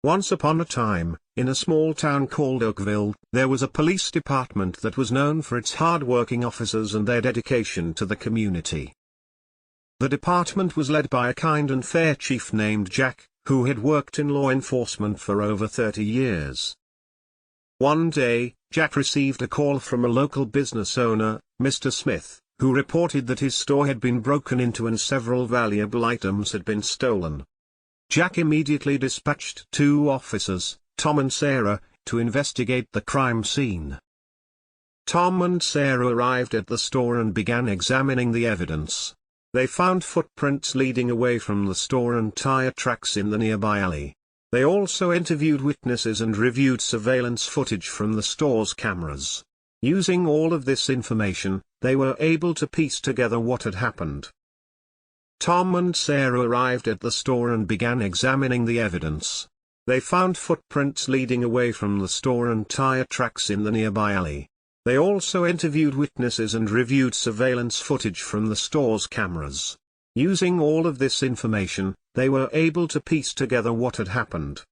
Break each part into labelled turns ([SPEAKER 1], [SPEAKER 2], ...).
[SPEAKER 1] Once upon a time, in a small town called Oakville, there was a police department that was known for its hard-working officers and their dedication to the community. The department was led by a kind and fair chief named Jack, who had worked in law enforcement for over 30 years. One day, Jack received a call from a local business owner, Mr. Smith, who reported that his store had been broken into and several valuable items had been stolen. Jack immediately dispatched 2 officers, Tom and Sarah, to investigate the crime scene. Tom and Sarah arrived at the store and began examining the evidence. They found footprints leading away from the store and tire tracks in the nearby alley. They also interviewed witnesses and reviewed surveillance footage from the store's cameras. Using all of this information, they were able to piece together what had happened. Tom and Sarah arrived at the store and began examining the evidence. They found footprints leading away from the store and tire tracks in the nearby alley. They also interviewed witnesses and reviewed surveillance footage from the store's cameras. Using all of this information, they were able to piece together what had happened.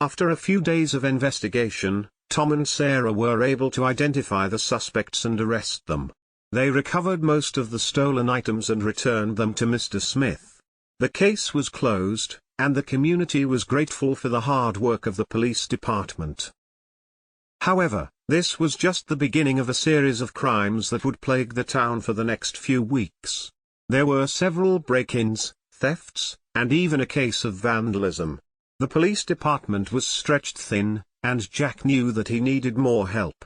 [SPEAKER 1] After a few days of investigation, Tom and Sarah were able to identify the suspects and arrest them. They recovered most of the stolen items and returned them to Mr. Smith. The case was closed, and the community was grateful for the hard work of the police department. However, this was just the beginning of a series of crimes that would plague the town for the next few weeks. There were several break-ins, thefts, and even a case of vandalism. The police department was stretched thin, and Jack knew that he needed more help.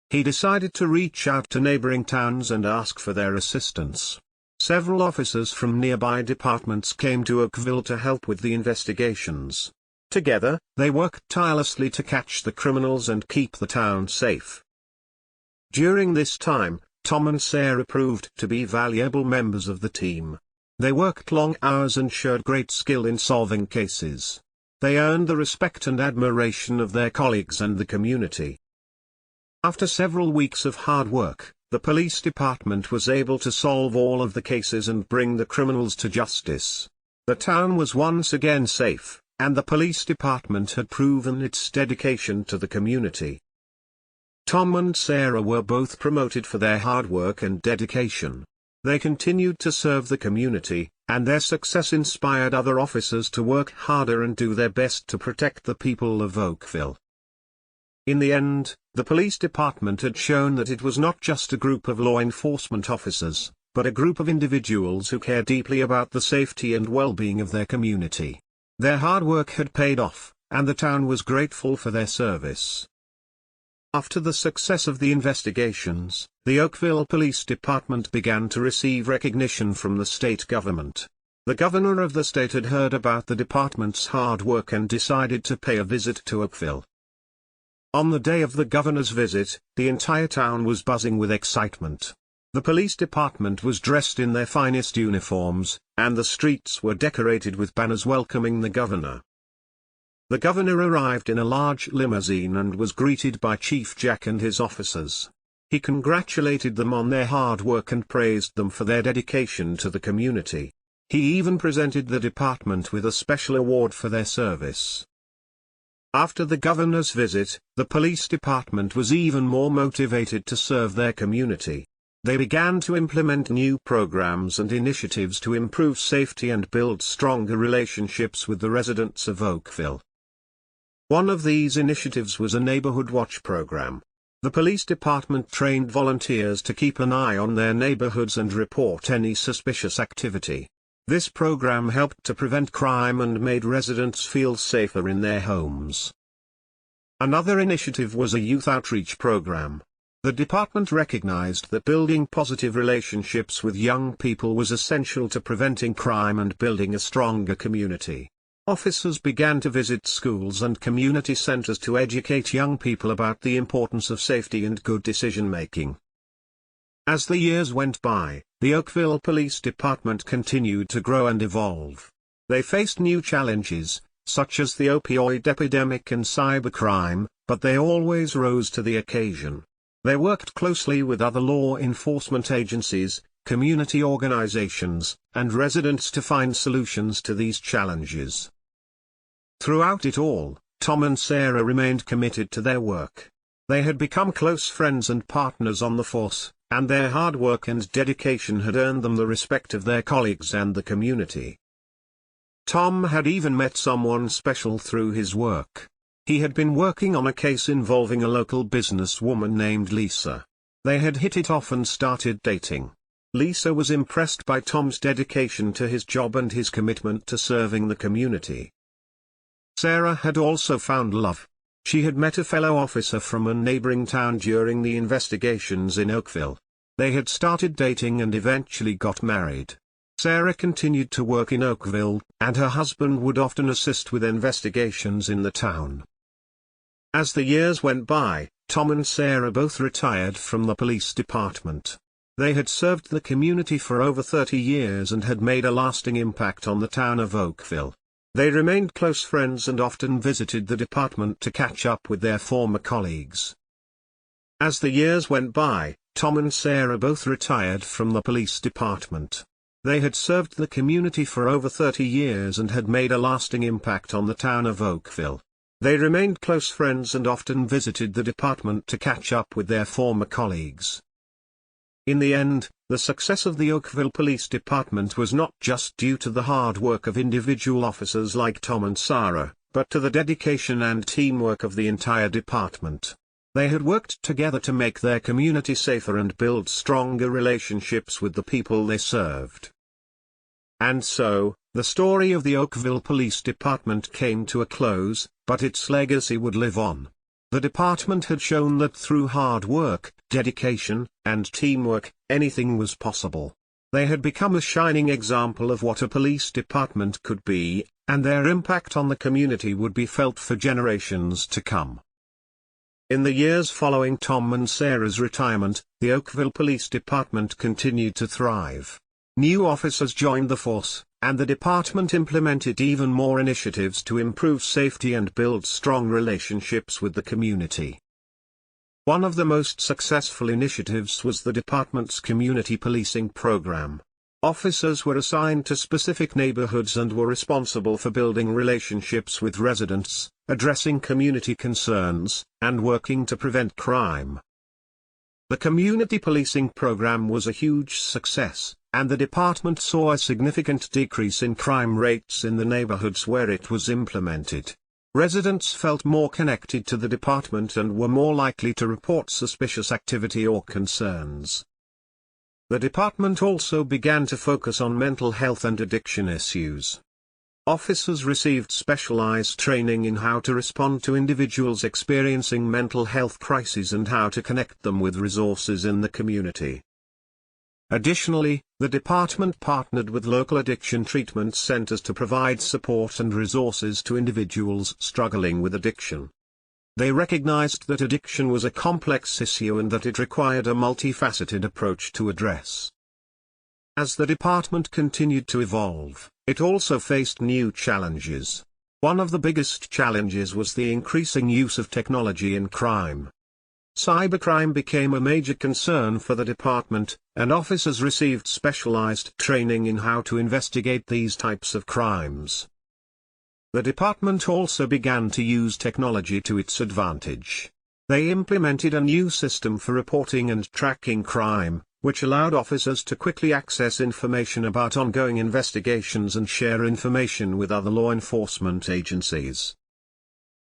[SPEAKER 1] He decided to reach out to neighboring towns and ask for their assistance. Several officers from nearby departments came to Oakville to help with the investigations. Together, they worked tirelessly to catch the criminals and keep the town safe. During this time, Tom and Sarah proved to be valuable members of the team. They worked long hours and showed great skill in solving cases. They earned the respect and admiration of their colleagues and the community. After several weeks of hard work, the police department was able to solve all of the cases and bring the criminals to justice. The town was once again safe, and the police department had proven its dedication to the community. Tom and Sarah were both promoted for their hard work and dedication. They continued to serve the community, and their success inspired other officers to work harder and do their best to protect the people of Oakville. In the end, the police department had shown that it was not just a group of law enforcement officers, but a group of individuals who care deeply about the safety and well-being of their community. Their hard work had paid off, and the town was grateful for their service. After the success of the investigations, the Oakville Police Department began to receive recognition from the state government. The governor of the state had heard about the department's hard work and decided to pay a visit to Oakville. On the day of the governor's visit, the entire town was buzzing with excitement. The police department was dressed in their finest uniforms, and the streets were decorated with banners welcoming the governor. The governor arrived in a large limousine and was greeted by Chief Jack and his officers. He congratulated them on their hard work and praised them for their dedication to the community. He even presented the department with a special award for their service. After the governor's visit, the police department was even more motivated to serve their community. They began to implement new programs and initiatives to improve safety and build stronger relationships with the residents of Oakville. One of these initiatives was a neighborhood watch program. The police department trained volunteers to keep an eye on their neighborhoods and report any suspicious activity. This program helped to prevent crime and made residents feel safer in their homes. Another initiative was a youth outreach program. The department recognized that building positive relationships with young people was essential to preventing crime and building a stronger community. Officers began to visit schools and community centers to educate young people about the importance of safety and good decision-making. As the years went by, the Oakville Police Department continued to grow and evolve. They faced new challenges, such as the opioid epidemic and cybercrime, but they always rose to the occasion. They worked closely with other law enforcement agencies, community organizations, and residents to find solutions to these challenges. Throughout it all, Tom and Sarah remained committed to their work. They had become close friends and partners on the force, and their hard work and dedication had earned them the respect of their colleagues and the community. Tom had even met someone special through his work. He had been working on a case involving a local businesswoman named Lisa. They had hit it off and started dating. Lisa was impressed by Tom's dedication to his job and his commitment to serving the community. Sarah had also found love. She had met a fellow officer from a neighboring town during the investigations in Oakville. They had started dating and eventually got married. Sarah continued to work in Oakville, and her husband would often assist with investigations in the town. As the years went by, Tom and Sarah both retired from the police department. They had served the community for over 30 years and had made a lasting impact on the town of Oakville. They remained close friends and often visited the department to catch up with their former colleagues. As the years went by, Tom and Sarah both retired from the police department. They had served the community for over 30 years and had made a lasting impact on the town of Oakville. They remained close friends and often visited the department to catch up with their former colleagues. In the end, the success of the Oakville Police Department was not just due to the hard work of individual officers like Tom and Sarah, but to the dedication and teamwork of the entire department. They had worked together to make their community safer and build stronger relationships with the people they served. And so, the story of the Oakville Police Department came to a close, but its legacy would live on. The department had shown that through hard work, dedication, and teamwork, anything was possible. They had become a shining example of what a police department could be, and their impact on the community would be felt for generations to come. In the years following Tom and Sarah's retirement, the Oakville Police Department continued to thrive. New officers joined the force, and the department implemented even more initiatives to improve safety and build strong relationships with the community. One of the most successful initiatives was the department's community policing program. Officers were assigned to specific neighborhoods and were responsible for building relationships with residents, addressing community concerns, and working to prevent crime. The community policing program was a huge success, and the department saw a significant decrease in crime rates in the neighborhoods where it was implemented. Residents felt more connected to the department and were more likely to report suspicious activity or concerns. The department also began to focus on mental health and addiction issues. Officers received specialized training in how to respond to individuals experiencing mental health crises and how to connect them with resources in the community. Additionally, the department partnered with local addiction treatment centers to provide support and resources to individuals struggling with addiction. They recognized that addiction was a complex issue and that it required a multifaceted approach to address. As the department continued to evolve, it also faced new challenges. One of the biggest challenges was the increasing use of technology in crime. Cybercrime became a major concern for the department, and officers received specialized training in how to investigate these types of crimes. The department also began to use technology to its advantage. They implemented a new system for reporting and tracking crime, which allowed officers to quickly access information about ongoing investigations and share information with other law enforcement agencies.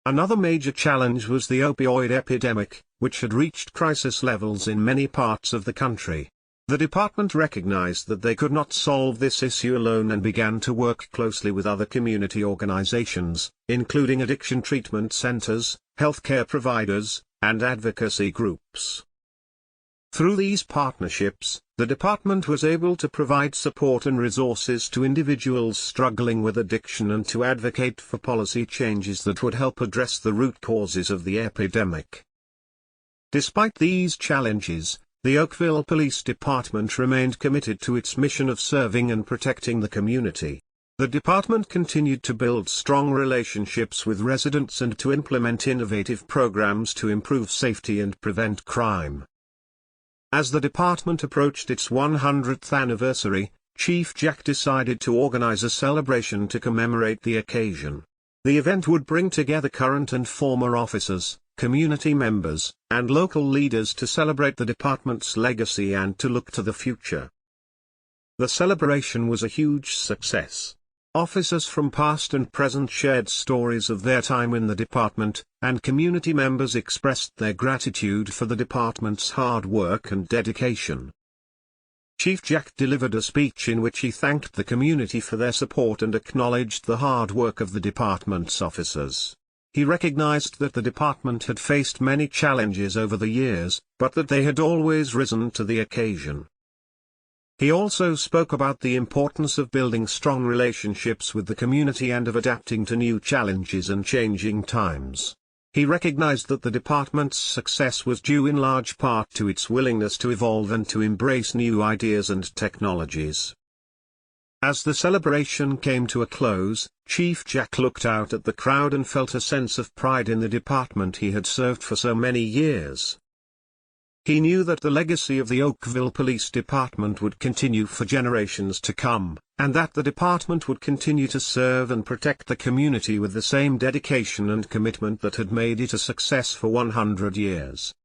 [SPEAKER 1] Another major challenge was the opioid epidemic, which had reached crisis levels in many parts of the country. The department recognized that they could not solve this issue alone and began to work closely with other community organizations, including addiction treatment centers, healthcare providers, and advocacy groups. Through these partnerships, the department was able to provide support and resources to individuals struggling with addiction and to advocate for policy changes that would help address the root causes of the epidemic. Despite these challenges, the Oakville Police Department remained committed to its mission of serving and protecting the community. The department continued to build strong relationships with residents and to implement innovative programs to improve safety and prevent crime. As the department approached its 100th anniversary, Chief Jack decided to organize a celebration to commemorate the occasion. The event would bring together current and former officers, community members, and local leaders to celebrate the department's legacy and to look to the future. The celebration was a huge success. Officers from past and present shared stories of their time in the department, and community members expressed their gratitude for the department's hard work and dedication. Chief Jack delivered a speech in which he thanked the community for their support and acknowledged the hard work of the department's officers. He recognized that the department had faced many challenges over the years, but that they had always risen to the occasion. He also spoke about the importance of building strong relationships with the community and of adapting to new challenges and changing times. He recognized that the department's success was due in large part to its willingness to evolve and to embrace new ideas and technologies. As the celebration came to a close, Chief Jack looked out at the crowd and felt a sense of pride in the department he had served for so many years. He knew that the legacy of the Oakville Police Department would continue for generations to come, and that the department would continue to serve and protect the community with the same dedication and commitment that had made it a success for 100 years.